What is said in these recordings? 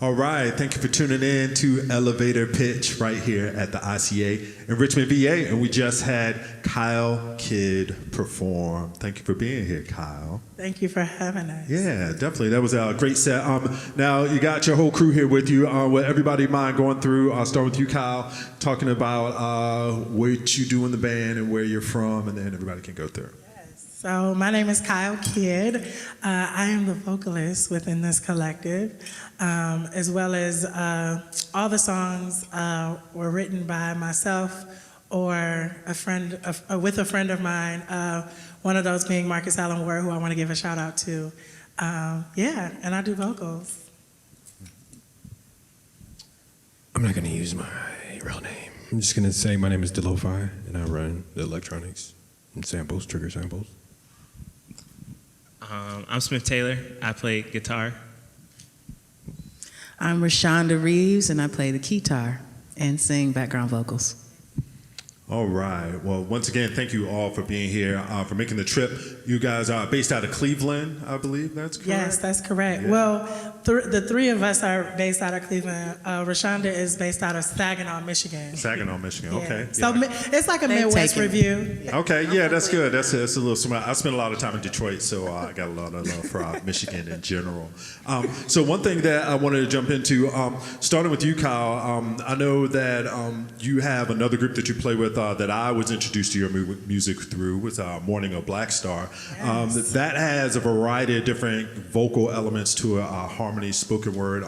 All right, thank you for tuning in to Elevator Pitch right here at the ICA in Richmond, VA. And we just had Kyle Kidd perform. Thank you for being here, Kyle. Thank you for having us. Yeah, definitely. That was a great set. Now, you got your whole crew here with you. Would everybody mind going through, I'll start with you, Kyle, talking about what you do in the band and where you're from, and then everybody can go through. So my name is Kyle Kidd. I am the vocalist within this collective, as well as all the songs were written by myself or with a friend of mine, one of those being Marcus Allen Ward, who I want to give a shout out to. Yeah, and I do vocals. I'm not going to use my real name. I'm just going to say my name is Delofi, and I run the electronics and samples, trigger samples. I'm Smith Taylor. I play guitar. I'm Rashonda Reeves, and I play the guitar and sing background vocals. All right. Well, once again, thank you all for being here, for making the trip. You guys are based out of Cleveland, I believe. That's correct? Yes, that's correct. Yeah. Well, the three of us are based out of Cleveland. Rashonda is based out of Saginaw, Michigan. Saginaw, Michigan. Yeah. Okay. So Yeah. it's like a Midwest review. Okay, yeah, that's good. That's a little smart. I spent a lot of time in Detroit, so I got a lot of love for Michigan in general. So one thing that I wanted to jump into, starting with you, Kyle, I know that you have another group that you play with that I was introduced to your music through, was Mourning of BLKstar. Yes. That has a variety of different vocal elements to it, harmony, spoken word.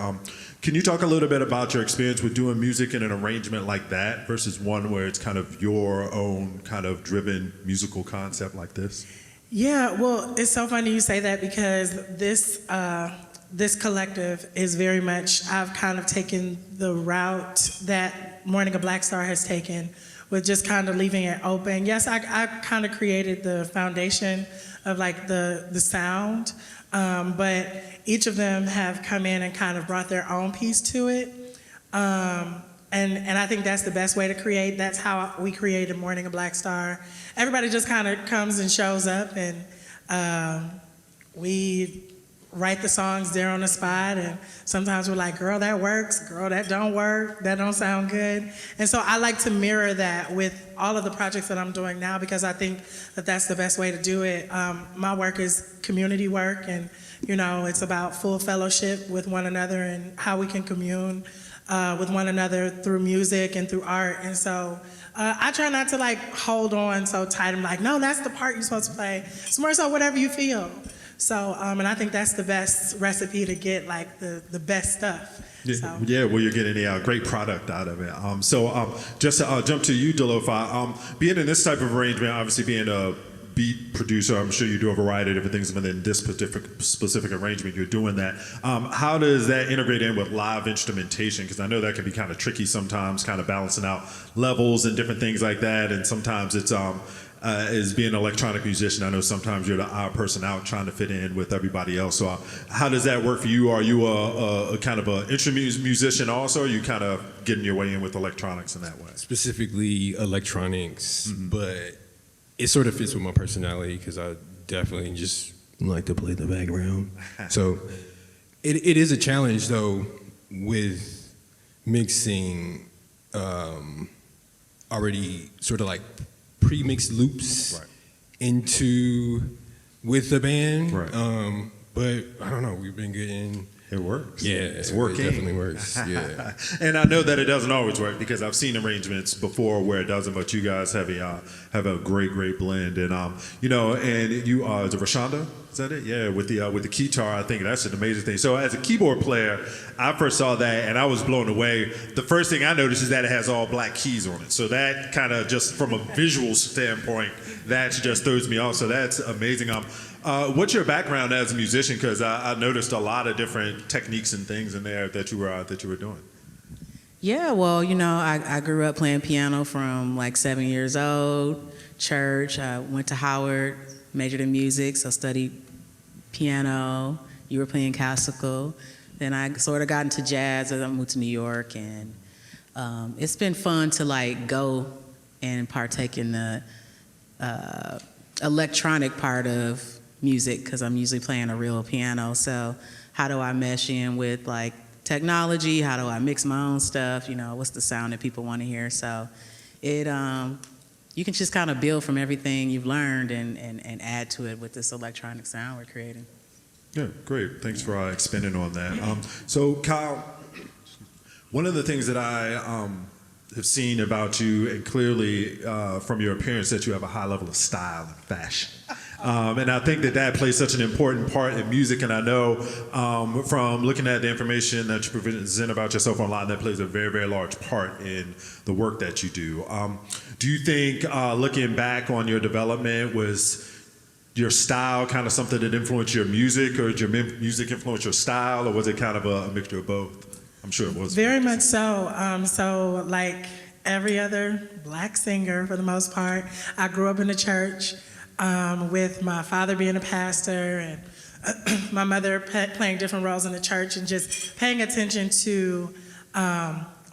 Can you talk a little bit about your experience with doing music in an arrangement like that versus one where it's kind of your own kind of driven musical concept like this? Yeah, well, it's so funny you say that because this collective is very much, I've kind of taken the route that Mourning of BLKstar has taken, with just kind of leaving it open. Yes, I kind of created the foundation of like the sound, but each of them have come in and kind of brought their own piece to it. And I think that's the best way to create. That's how we created Mourning of BLKstar. Everybody just kind of comes and shows up, and we write the songs there on the spot, and sometimes we're like, girl, that works, girl, that don't work, that don't sound good. And so I like to mirror that with all of the projects that I'm doing now, because I think that that's the best way to do it. My work is community work, and it's about full fellowship with one another and how we can commune with one another through music and through art. And so I try not to like hold on so tight. I'm like, no, that's the part you're supposed to play. It's more so whatever you feel. So, and I think that's the best recipe to get like the best stuff. Yeah, So. yeah, well, you're getting a great product out of it. Just to jump to you, Delofi, being in this type of arrangement, obviously being a beat producer, I'm sure you do a variety of different things, but in this specific arrangement, you're doing that. How does that integrate in with live instrumentation? Because I know that can be kind of tricky sometimes, kind of balancing out levels and different things like that, and sometimes it's as being an electronic musician, I know sometimes you're the odd person out trying to fit in with everybody else. So how does that work for you? Are you a kind of an instrument musician also, or are you kind of getting your way in with electronics in that way? Specifically electronics, but it sort of fits with my personality because I definitely just like to play the background. So it is a challenge, though, with mixing already sort of like pre-mixed loops with the band. Right. But I don't know, we've been getting... It works. Yeah, it's working. It definitely works, yeah. And I know that it doesn't always work because I've seen arrangements before where it doesn't, but you guys have a great blend. And and you is it Rashonda? Is that it? Yeah, with the guitar, I think that's an amazing thing. So as a keyboard player, I first saw that and I was blown away. The first thing I noticed is that it has all black keys on it. So that kind of just from a visual standpoint, that just throws me off. So that's amazing. What's your background as a musician? Because I noticed a lot of different techniques and things in there that you were doing. Yeah, well, I grew up playing piano from like 7 years old, church. I went to Howard, majored in music, so studied piano, European classical. Then I sort of got into jazz as I moved to New York, and it's been fun to like go and partake in the electronic part of music because I'm usually playing a real piano. So how do I mesh in with like technology, how do I mix my own stuff, what's the sound that people want to hear. So you can just kind of build from everything you've learned and add to it with this electronic sound we're creating. Yeah, great. Thanks for expanding on that. So, Kyle, one of the things that I have seen about you, and clearly from your appearance, that you have a high level of style and fashion. And I think that plays such an important part in music. And I know from looking at the information that you present about yourself online, that plays a very, very large part in the work that you do. Do you think, looking back on your development, was your style kind of something that influenced your music, or did your music influence your style, or was it kind of a mixture of both? I'm sure it was. Very much so. So like every other black singer, for the most part, I grew up in the church with my father being a pastor and my mother playing different roles in the church, and just paying attention to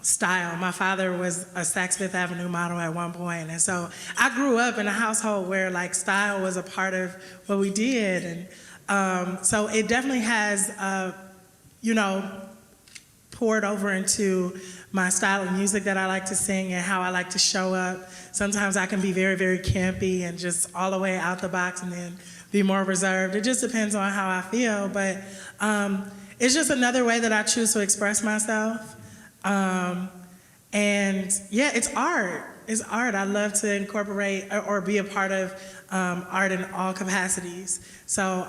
style. My father was a Saks Fifth Avenue model at one point, and so I grew up in a household where like style was a part of what we did, and so it definitely has, poured over into my style of music that I like to sing and how I like to show up. Sometimes I can be very, very campy and just all the way out the box, and then be more reserved. It just depends on how I feel, but it's just another way that I choose to express myself. And yeah, it's art. It's art. I love to incorporate or be a part of art in all capacities. So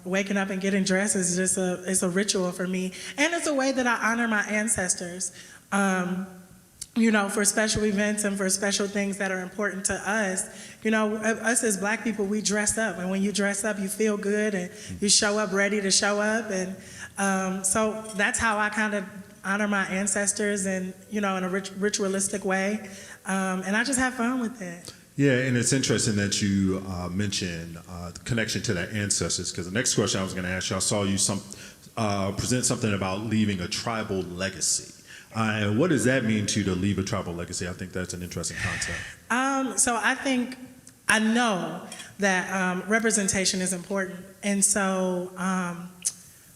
waking up and getting dressed is just it's a ritual for me. And it's a way that I honor my ancestors. For special events and for special things that are important to us. Us as black people, we dress up. And when you dress up, you feel good and you show up ready to show up. And so that's how I kind of honor my ancestors and, in a ritualistic way. And I just have fun with it. Yeah, and it's interesting that you mentioned the connection to their ancestors, because the next question I was going to ask you, I saw you present something about leaving a tribal legacy. And what does that mean to you, to leave a tribal legacy? I think that's an interesting concept. So I know that representation is important. And so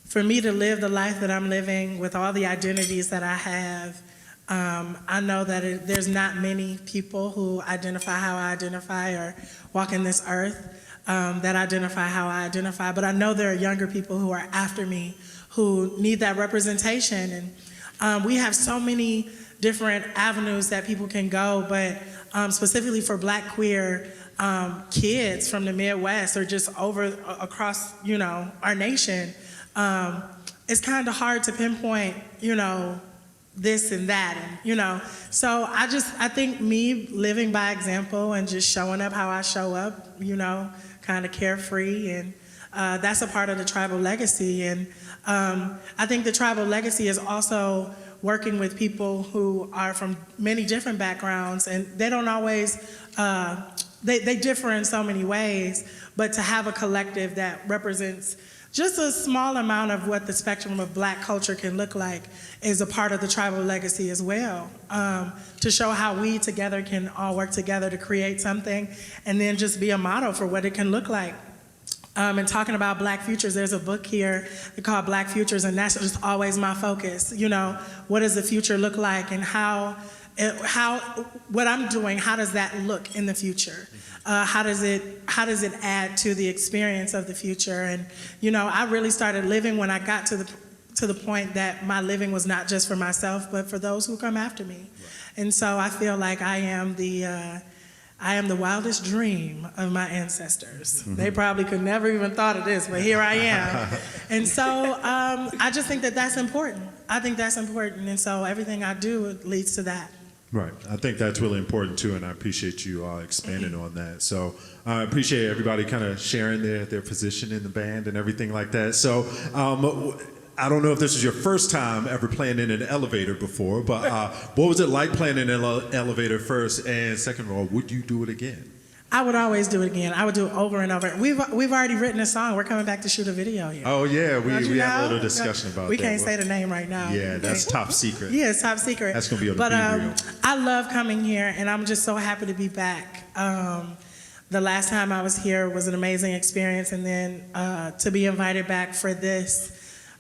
for me to live the life that I'm living with all the identities that I have, I know that there's not many people who identify how I identify or walk in this earth that identify how I identify. But I know there are younger people who are after me who need that representation. And we have so many different avenues that people can go, but specifically for black queer kids from the Midwest or just across, our nation, it's kind of hard to pinpoint, this and that, and so I think me living by example and just showing up how I show up, kind of carefree, and that's a part of the tribal legacy. And I think the tribal legacy is also working with people who are from many different backgrounds, and they don't always they differ in so many ways, but to have a collective that represents just a small amount of what the spectrum of black culture can look like is a part of the tribal legacy as well, to show how we together can all work together to create something, and then just be a model for what it can look like. And talking about Black futures, there's a book here called Black Futures, and that's just always my focus. What does the future look like, and how what I'm doing, how does that look in the future? How does it add to the experience of the future? And I really started living when I got to the point that my living was not just for myself, but for those who come after me. Right. And so I feel like I am the wildest dream of my ancestors. Mm-hmm. They probably could never even thought of this, but here I am. And so I just think that that's important. I think that's important, and so everything I do leads to that. Right. I think that's really important too, and I appreciate you expanding on that. So I appreciate everybody kind of sharing their position in the band and everything like that. So I don't know if this is your first time ever playing in an elevator before, but what was it like playing in an elevator first? And second of all, would you do it again? I would always do it again. I would do it over and over. We've already written a song. We're coming back to shoot a video here. Oh yeah, we have a little discussion about that. We can't say the name right now. Yeah, that's top secret. Yeah, it's top secret. That's gonna be on the Reel. I love coming here, and I'm just so happy to be back. The last time I was here was an amazing experience, and then to be invited back for this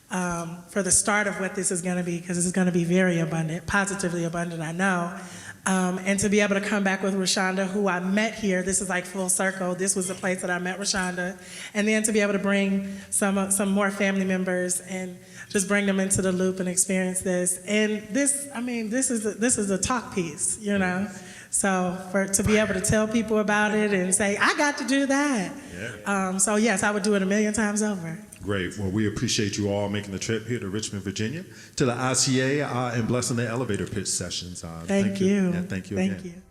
for the start of what this is going to be, because this is going to be very abundant, positively abundant, I know. And to be able to come back with Rashonda, who I met here, this is like full circle. This was the place that I met Rashonda. And then to be able to bring some more family members and just bring them into the loop and experience this. And this, I mean, this is a talk piece, you know? So to be able to tell people about it and say, I got to do that. Yeah. So yes, I would do it 1,000,000 times over. Great. Well, we appreciate you all making the trip here to Richmond, Virginia, to the ICA and blessing the elevator pitch sessions. Thank you. Yeah, thank you again. Thank you.